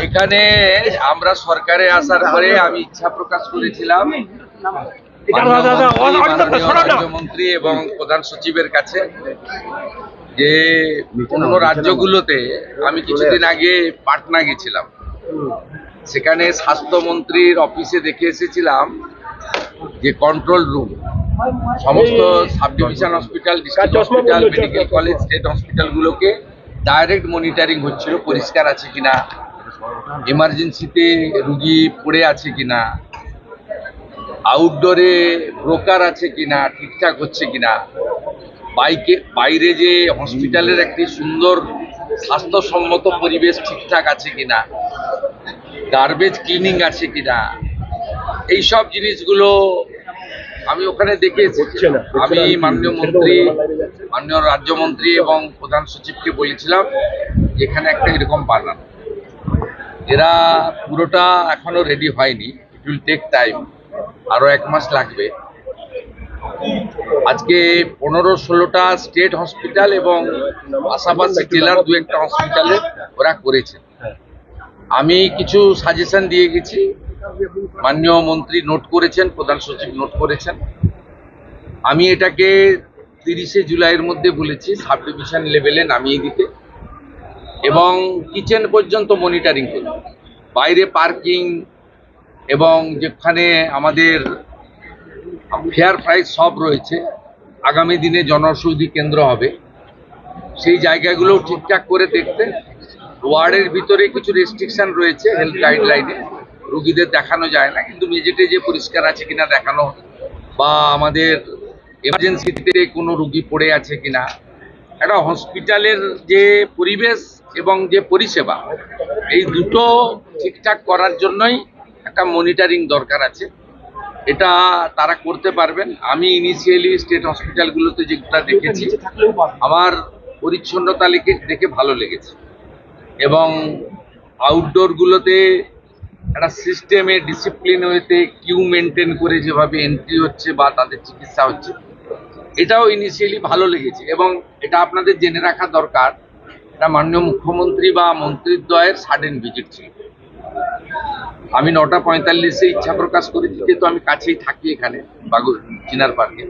এখানে আমরা সরকারে আসার পরে আমি ইচ্ছা প্রকাশ করেছিলাম রাজ্যমন্ত্রী এবং প্রধান সচিবের কাছে যে অন্য রাজ্যগুলোতে আমি কিছুদিন আগে পাটনা গেছিলাম, সেখানে স্বাস্থ্যমন্ত্রীর অফিসে দেখে এসেছিলাম যে কন্ট্রোল রুম সমস্ত sub division hospital, district hospital, medical college, state হসপিটালগুলোকে ডাইরেক্ট মনিটরিং হচ্ছিল, পরিষ্কার আছে কিনা, এমার্জেন্সিতে রুগী পড়ে আছে কিনা, আউটডোরে ব্রোকার আছে কিনা, ঠিকঠাক হচ্ছে কিনা, বাইরে যে হসপিটালের একটি সুন্দর স্বাস্থ্যসম্মত পরিবেশ ঠিকঠাক আছে কিনা, গার্বেজ ক্লিনিং আছে কিনা, এইসব জিনিসগুলো আমি ওখানে দেখে এসেছি। আমি মাননীয় মন্ত্রী, মাননীয় রাজ্যমন্ত্রী এবং প্রধান সচিবকে বলেছিলাম এখানে একটা এরকম বানানো, এরা পুরোটা এখনো রেডি হয়নি, ইট উইল টেক টাইম, আরো 1 মাস লাগবে। আজকে 15-16টা স্টেট হসপিটাল এবং পাশাপাশি জেলার 2-1টা হসপিটালে ওরা করেছে। আমি কিছু সাজেশন দিয়ে গেছি, মাননীয় মন্ত্রী নোট করেছেন, প্রধান সচিব নোট করেছেন। আমি এটাকে 30শে জুলাইয়ের মধ্যে বলেছি সাব ডিভিশন লেভেলে নামিয়ে দিতে এবং কিচেন পর্যন্ত মনিটরিং করতে, বাইরে পার্কিং এবং যেখানে আমাদের ফেয়ার প্রাইস সব রয়েছে, আগামী দিনে জনঔষধি কেন্দ্র হবে, সেই জায়গাগুলো ঠিকঠাক করে দেখতে। ওয়ার্ডের ভিতরে কিছু রেস্ট্রিকশন রয়েছে হেলথ গাইডলাইনে, রুগীদের দেখানো যায় না, কিন্তু মেঝেটে যে পরিষ্কার আছে কিনা দেখানো, বা আমাদের এমার্জেন্সিতে কোনো রুগী পড়ে আছে কিনা, একটা হসপিটালের যে পরিবেশ এবং যে পরিষেবা, এই দুটো ঠিকঠাক করার জন্যই একটা মনিটরিং দরকার আছে। এটা তারা করতে পারবেন। আমি ইনিশিয়ালি স্টেট হসপিটালগুলোতে যেটা দেখেছি, আমার পরিচ্ছন্নতা দেখে ভালো লেগেছে এবং আউটডোরগুলোতে একটা সিস্টেমে ডিসিপ্লিন ওয়েতে কিউ মেনটেন করে যেভাবে এন্ট্রি হচ্ছে বা তাদের চিকিৎসা হচ্ছে, এটাও ইনিশিয়ালি ভালো লেগেছে। এবং এটা আপনাদের জেনে রাখা দরকার, এটা মাননীয় মুখ্যমন্ত্রী বা মন্ত্রীদ্বয়ের সাডেন ভিজিট ছিল। আমি 9টা 45-এ ইচ্ছা প্রকাশ করেছি, যেহেতু আমি কাছেই থাকি এখানে চিনার পার্কে।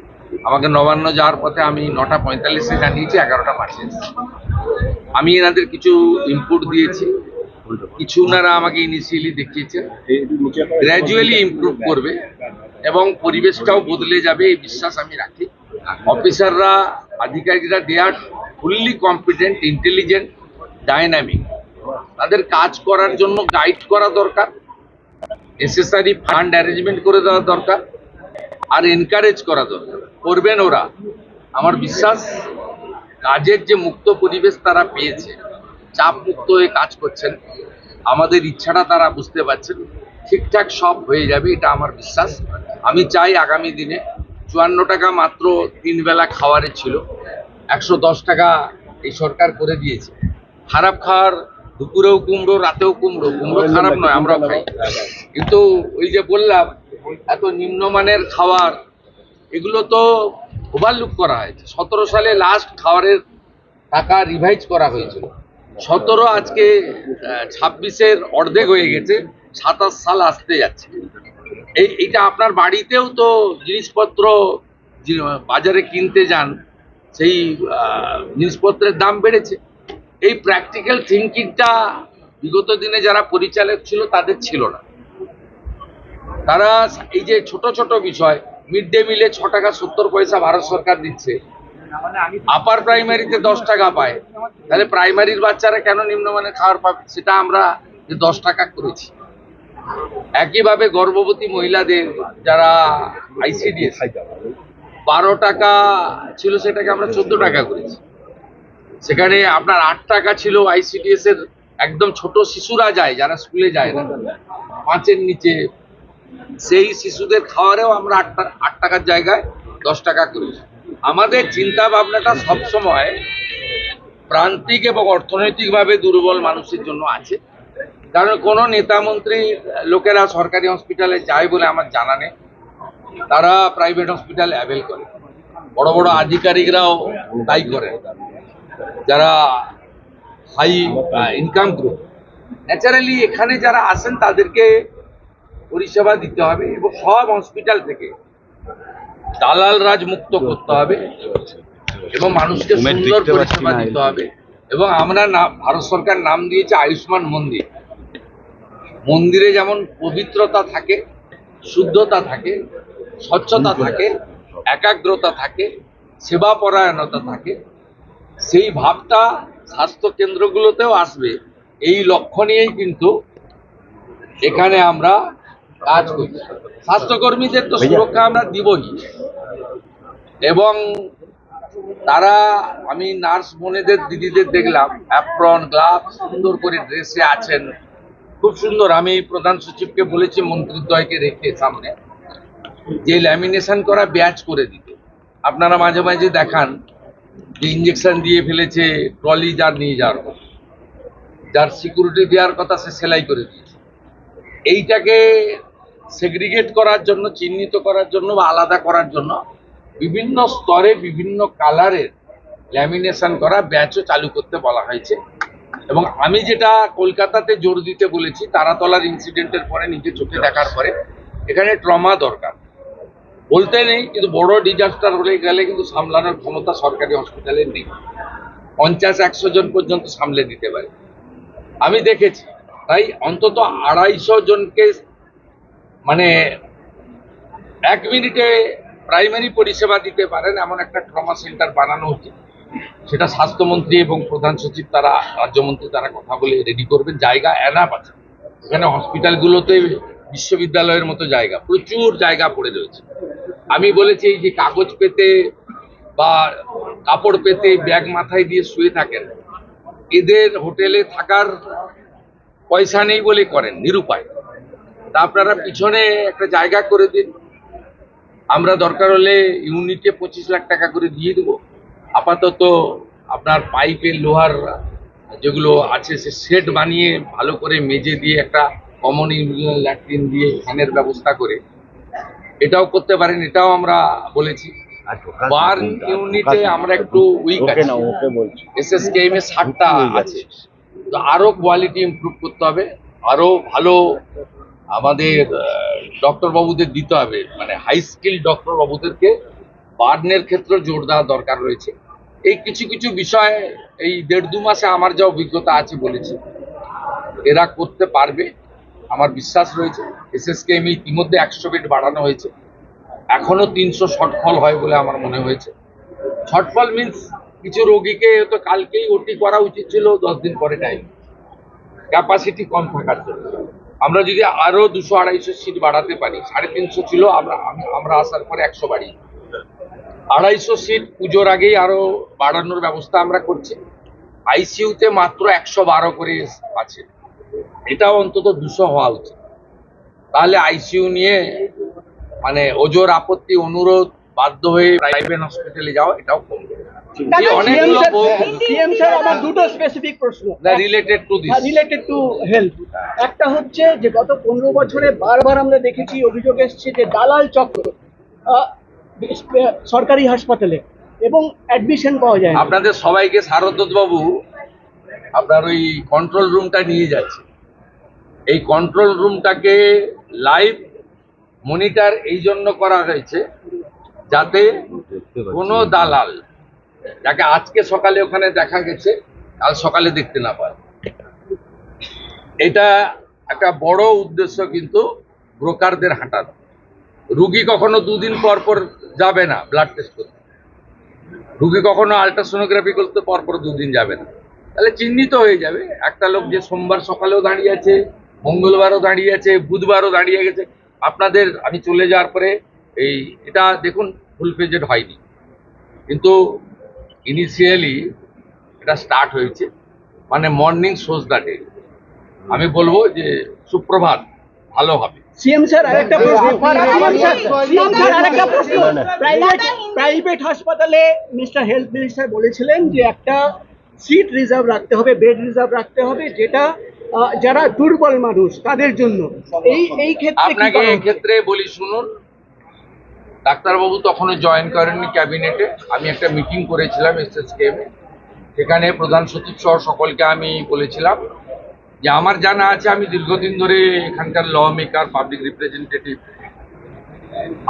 আমাকে নবান্ন যাওয়ার পথে আমি 9টা 45-এ জানিয়েছি, 11টা 5-এ এসেছি। আমি এনাদের কিছু ইনপুট দিয়েছি, কিছু ওনারা আমাকে ইনিশিয়ালি দেখিয়েছেন, গ্র্যাজুয়ালি ইমপ্রুভ করবে এবং পরিবেশটাও বদলে যাবে, এই বিশ্বাস আমি রাখি। অফিসাররা, আধিকারিকরা দে আর ফুললি কম্পিটেন্ট, ইন্টেলিজেন্ট, ডাইনামিক। তাদের কাজ করার জন্য গাইড করা দরকার, নেসেসারি ফান্ড অ্যারেঞ্জমেন্ট করে দেওয়া দরকার, আর এনকারেজ করা দরকার। করবেন ওরা, আমার বিশ্বাস। কাজের যে মুক্ত পরিবেশ তারা পেয়েছে, চাপ মুক্ত হয়ে কাজ করছেন, আমাদের ইচ্ছাটা তারা বুঝতে পারছেন, ঠিকঠাক সব হয়ে যাবে, এটা আমার বিশ্বাস। আমি চাই আগামী দিনে 54 টাকা মাত্র 3 বেলা খাওয়ারে ছিল, 110 টাকা এই সরকার করে দিয়েছে। খারাপ খাওয়ার, দুপুরেও কুমড়ো, রাতেও কুমড়ো, কুমড়ো খারাপ নয়, আমরাও খাই, কিন্তু ওই যে বললাম এত নিম্নমানের খাবার, এগুলো তো ওভারলুক করা হয়েছে। 17 সালে লাস্ট খাবারের টাকা রিভাইজ করা হয়েছিল, 17 আজকে 26-এর অর্ধেক হয়ে গেছে, 27 সাল আসতে যাচ্ছে। এইটা আপনার বাড়িতেও তো জিনিসপত্র বাজারে কিনতে যান, সেই জিনিসপত্রের দাম বেড়েছে। এই প্র্যাকটিক্যাল থিঙ্কিংটা বিগত দিনে যারা পরিচালক ছিল তাদের ছিল না। তারা এই যে ছোট ছোট বিষয়, মিড ডে মিলে 6 টাকা 70 পয়সা ভারত সরকার দিচ্ছে, আপার প্রাইমারিতে 10 টাকা পায়, তাহলে প্রাইমারির বাচ্চারা কেন নিম্নমানের খাবার পাবে? সেটা আমরা 10 টাকা করেছি। একইভাবে গর্ভবতী মহিলাদের যারা আইসিডিএস 12 টাকা ছিল, সেটাকে আমরা 14 টাকা করেছি। সেখানে আপনার 8 টাকা ছিল আইসিডিএস এর, একদম ছোট শিশুরা যায় যারা স্কুলে যায় না, 5-এর নিচে, সেই শিশুদের খাওয়ারেও আমরা 8 টাকার জায়গায় 10 টাকা করেছি। আমাদের চিন্তা ভাবনাটা সবসময় প্রান্তিক এবং অর্থনৈতিকভাবে দুর্বল মানুষের জন্য আছে। কারণ কোনো নেতা মন্ত্রী লোকেরা সরকারি হসপিটালে যায় বলে আমার জানা নেই, তারা প্রাইভেট হসপিটালে অ্যাভেল করে, বড় বড় আধিকারিকরাও তাই করে, যারা হাই ইনকাম গ্রুপ। ন্যাচারালি এখানে যারা আসেন তাদেরকে পরিষেবা দিতে হবে এবং সব হসপিটাল থেকে দালাল রাজ মুক্ত করতে হবে এবং মানুষকে সুন্দর পরিষেবা দিতে হবে। এবং আমরা ভারত সরকার নাম দিয়েছে আয়ুষ্মান মন্দির। মন্দিরে যেমন পবিত্রতা থাকে, শুদ্ধতা থাকে, স্বচ্ছতা থাকে, একাগ্রতা থাকে, সেবা পরায়ণতা থাকে, সেই ভাবটা স্বাস্থ্য কেন্দ্রগুলোতেও আসবে। এই লক্ষ্য নিয়েই কিন্তু এখানে আমরা কাজ করি। স্বাস্থ্যকর্মীদের তো সুরক্ষা আমরা দিবই, এবং তারা, আমি নার্স বোনেদের দিদিদের দেখলাম অ্যাপ্রন গ্লাভস সুন্দর করে ড্রেসে আছেন, খুব সুন্দর। আমি প্রধান সচিবকে বলেছি মন্ত্রীদ্বয়কে রেখে সামনে যে ল্যামিনেশন করা ব্যাচ করে দিতে। আপনারা মাঝে মাঝে দেখান যে ইঞ্জেকশন দিয়ে ফেলেছে, ট্রলি যার নিয়ে যাওয়ার কথা, যার সিকিউরিটি দেওয়ার কথা সে সেলাই করে দিয়েছে। এইটাকে সেগ্রিগেট করার জন্য, চিহ্নিত করার জন্য বা আলাদা করার জন্য বিভিন্ন স্তরে বিভিন্ন কালারের ল্যামিনেশন করা ব্যাচও চালু করতে বলা হয়েছে। এবং আমি যেটা কলকাতাতে জোর দিতে বলেছি, তারাতলার ইনসিডেন্টের পরে নিজে চোখে দেখার পরে, এখানে ট্রমা দরকার বলতে নেই, কিন্তু বড় ডিজাস্টার হলে গেলে কিন্তু সামলানোর ক্ষমতা সরকারি হসপিটালে নেই। 50-100 জন পর্যন্ত সামলে দিতে পারে, আমি দেখেছি। তাই অন্তত 250 জনকে মানে 1 মিনিটে প্রাইমারি পরিষেবা দিতে পারেন এমন একটা ট্রমা সেন্টার বানানো উচিত। সেটা স্বাস্থ্যমন্ত্রী এবং প্রধান সচিব, তারা রাজ্যমন্ত্রী, তারা কথা বলে রেডি করবেন। জায়গা এনাফ আছে এখানে, হসপিটালগুলোতে বিশ্ববিদ্যালয়ের মতো জায়গা, প্রচুর জায়গা পড়ে রয়েছে। আমি বলেছি এই যে কাগজ পেতে বা কাপড় পেতে ব্যাগ মাথায় দিয়ে শুয়ে থাকেন, এদের হোটেলে থাকার পয়সা নেই বলে করেন, নিরুপায়। তা আপনারা পিছনে একটা জায়গা করে দিন, আমরা দরকার হলে ইউনিটে 25 লাখ টাকা করে দিয়ে দেবো। আপাতত আপনার পাইপের লোহার যেগুলো আছে সে সেট বানিয়ে ভালো করে মেজে দিয়ে একটা কমন ইউনিয়ন ল্যাট্রিন দিয়ে ফ্যানের ব্যবস্থা করে এটাও করতে পারেন, এটাও আমরা বলেছি। বার্ন ইউনিটে আমরা একটু উইক আছি, এসএসকেএম এ 60টা আছে, তো আরো কোয়ালিটি ইমপ্রুভ করতে হবে, আরো ভালো আমাদের ডক্টর বাবুদের দিতে হবে, মানে হাই স্কিল ডক্টর বাবুদেরকে বার্নের ক্ষেত্রে জোর দেওয়া দরকার রয়েছে। এই কিছু কিছু বিষয় এই 1.5-2 মাসে আমার যা অভিজ্ঞতা আছে বলেছি, এরা করতে পারবে, আমার বিশ্বাস রয়েছে। এসএসকেএম ইতিমধ্যে 100 বেড বাড়ানো হয়েছে, এখনো 300 শর্টফল হয় বলে আমার মনে হয়েছে। শর্টফল মিনস কিছু রোগীকে তো কালকেই ওটি করা উচিত ছিল, 10 দিন পরে টাইম, ক্যাপাসিটি কম থাকার জন্য। আমরা যদি আরো 200-250 সিট বাড়াতে পারি, 350 ছিল, আমরা আসার পরে 100 বাড়ি, 250 সিট পুজোর আগেই আরো বাড়ানোর ব্যবস্থা আমরা করছি। আইসিইউতে মাত্র 112 করে আছে, এটাও অন্তত 200 হওয়া উচিত। তাহলে আইসিইউ নিয়ে মানে ওজোর আপত্তি, অনুরোধ, বাধ্য হয়ে প্রাইভেট হসপিটালে যাওয়া, এটাও কমবে। আমার দুটো স্পেসিফিক প্রশ্ন related to this, related to health. একটা হচ্ছে যে গত 15 বছরে বারবার আমরা দেখেছি, অভিযোগ এসছে যে দালাল চক্র সরকারি হাসপাতালে এবং অ্যাডমিশন পাওয়া যায় না। আপনাদের সবাইকে শারদত্ত বাবু আপনার ওই কন্ট্রোল রুমটা নিয়ে যাচ্ছে। এই কন্ট্রোল রুমটাকে লাইভ মনিটর এই জন্য করা হয়েছে যাতে কোনো দালাল, যাকে আজকে সকালে ওখানে দেখা গেছে, কাল সকালে দেখতে না পায়। এটা একটা বড় উদ্দেশ্য, কিন্তু ব্রোকারদের হাঁটানো। রুগী কখনো 2 দিন পর পর যাবে না ব্লাড টেস্ট করতে, রুগী কখনো আলট্রাসোনোগ্রাফি করতে পর পর 2 দিন যাবে না, তাহলে চিহ্নিত হয়ে যাবে একটা লোক যে সোমবার সকালেও দাঁড়িয়ে আছে, মঙ্গলবারও দাঁড়িয়ে আছে, বুধবারও দাঁড়িয়ে গেছে। আপনাদের আমি চলে যাওয়ার পরে এটা দেখুন ফুল পেজেড হয়নি, কিন্তু ইনিশিয়ালি এটা স্টার্ট হয়েছে, মানে মর্নিং শোজ দ্য ডে। আমি বলবো যে সুপ্রভাত, ভালো হবে। সিএম স্যার আরেকটা প্রশ্ন, প্রাইভেট হাসপাতালে মিস্টার হেলথ মিনিস্টার বলেছিলেন যে একটা সিট রিজার্ভ রাখতে হবে, বেড রিজার্ভ রাখতে হবে, যেটা যারা দুর্বল মানুষ তাদের জন্য। এই ক্ষেত্রে আপনাকে এই ক্ষেত্রে বলি শুনুন, ডাক্তারবাবু তখনও জয়েন করেননি ক্যাবিনেটে। আমি একটা মিটিং করেছিলাম এসএসকেএম এ, সেখানে প্রধান সচিব সহ সকলকে আমি বলেছিলাম যে আমার জানা আছে, আমি দীর্ঘদিন ধরে এখানকার ল মেকার, পাবলিক রিপ্রেজেন্টেটিভ,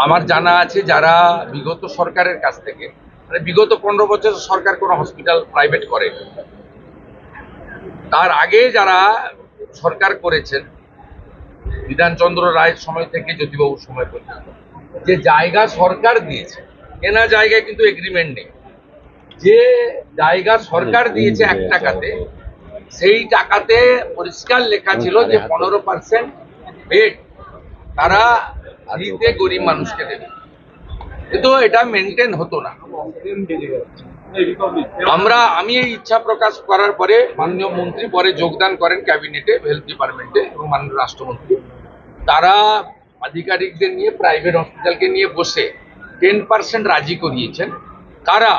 আমার জানা আছে যারা বিগত সরকারের কাছ থেকে, মানে বিগত 15 বছর সরকার কোনো হসপিটাল প্রাইভেট করে, তার আগে যারা সরকার করেছেন বিধানচন্দ্র রায়ের সময় থেকে জ্যোতিবাবুর সময় পর্যন্ত, যে জায়গা সরকার দিয়েছে, কেনা জায়গায় কিন্তু এগ্রিমেন্ট নেই, যে জায়গা সরকার দিয়েছে 1 টাকাতে, সেই টাকাতে পরিষ্কার লেখা ছিল যে 15% বেড তারা দিতে গরিব মানুষকে দেবে, কিন্তু এটা মেনটেন হতো না। আমি এই ইচ্ছা প্রকাশ করার পরে মাননীয় মন্ত্রী পরে যোগদান করেন ক্যাবিনেটে, হেলথ ডিপার্টমেন্টে, এবং মাননীয় রাষ্ট্রমন্ত্রী তারা আধিকারিকদের নিয়ে প্রাইভেট হসপিটালকে নিয়ে বসে 10% রাজি করিয়েছেন। কারা?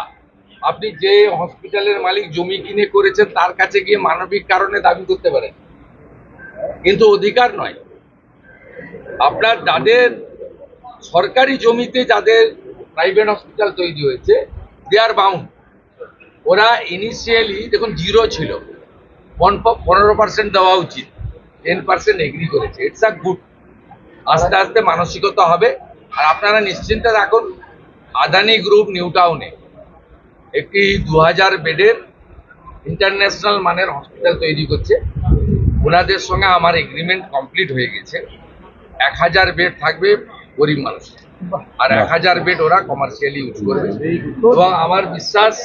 আপনি যে হসপিটালের মালিক জমি কিনে করেছেন তার কাছে গিয়ে মানবিক কারণে দাবি করতে পারেন, কিন্তু অধিকার নয়। আপনার যাদের সরকারি জমিতে যাদের প্রাইভেট হসপিটাল তৈরি হয়েছে, দে আর বাউন্ড। ওরা ইনিশিয়ালি দেখুন 0 ছিল, 15% দেওয়া উচিত, 10% এগ্রি করেছে। It's a good. আস্তে আস্তে মানসিকতা হবে। আর আপনারা নিশ্চিন্তে রাখুন, আদানি গ্রুপ নিউ টাউনে একটি 2000 বেডের ইন্টারন্যাশনাল মানের হসপিটাল তৈরি করছে। ওনাদের সঙ্গে আমার এগ্রিমেন্ট কমপ্লিট হয়ে গেছে। 1000 বেড থাকবে গরিব মানুষ, আর 1000 বেড ওরা কমার্শিয়ালি ইউজ করবে। এবং আমার বিশ্বাস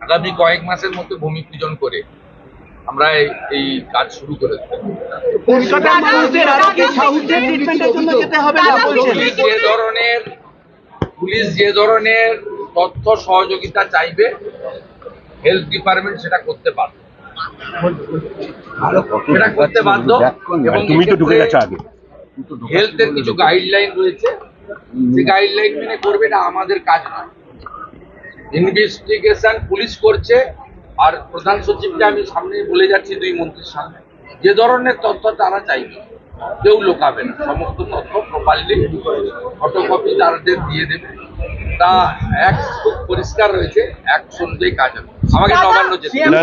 আগামী কয়েক মাসের মধ্যে ভূমি পূজন করে আমরা এই কাজ শুরু করে দেব। কলকাতার মানুষদের আরো কি সাউথের ট্রিটমেন্টের জন্য যেতে হবে না বলছেন? পুলিশ যে ধরনের তথ্য সহযোগিতা চাইবে, হেলথ ডিপার্টমেন্ট সেটা করতে বাধ্য। সেটা করতে বাধ্য। এবং তুমি তো ঢুকে গেছো আগে। হেলথের কিছু গাইডলাইন রয়েছে, সেই গাইডলাইন মেনে করবে, এটা আমাদের কাজ নয়। ইনভেস্টিগেশন পুলিশ করছে। আর প্রধান সচিবকে আমি সামনে বলে যাচ্ছি, 2 মন্ত্রীর সামনে, যে ধরনের তথ্য তারা চাইবে কেউ লোকাবে না, সমস্ত তথ্য প্রপারলি ফটোকপি তাদের দিয়ে দেবে। তা খুব পরিষ্কার রয়েছে, 1 সন্ধ্যেই কাজ হবে। আমাকে নবান্ন যেতে হবে।